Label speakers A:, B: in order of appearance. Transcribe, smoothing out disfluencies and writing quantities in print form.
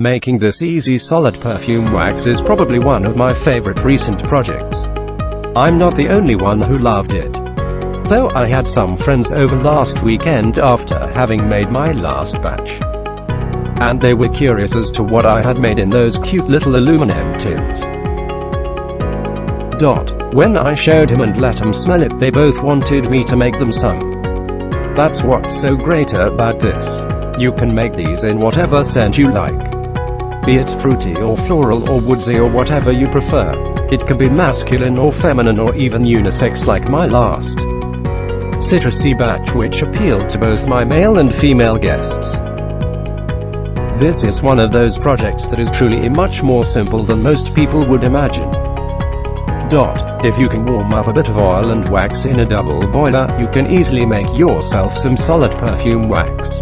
A: Making this easy solid perfume wax is probably one of my favorite recent projects. I'm not the only one who loved it, though I had some friends over last weekend after having made my last batch, and they were curious as to what I had made in those cute little aluminum tins. When I showed him and let him smell it, they both wanted me to make them some. That's what's so great about this. You can make these in whatever scent you like, be it fruity or floral or woodsy or whatever you prefer. It can be masculine or feminine or even unisex like my last citrusy batch, which appealed to both my male and female guests. This is one of those projects that is truly much more simple than most people would imagine. If you can warm up a bit of oil and wax in a double boiler, you can easily make yourself some solid perfume wax.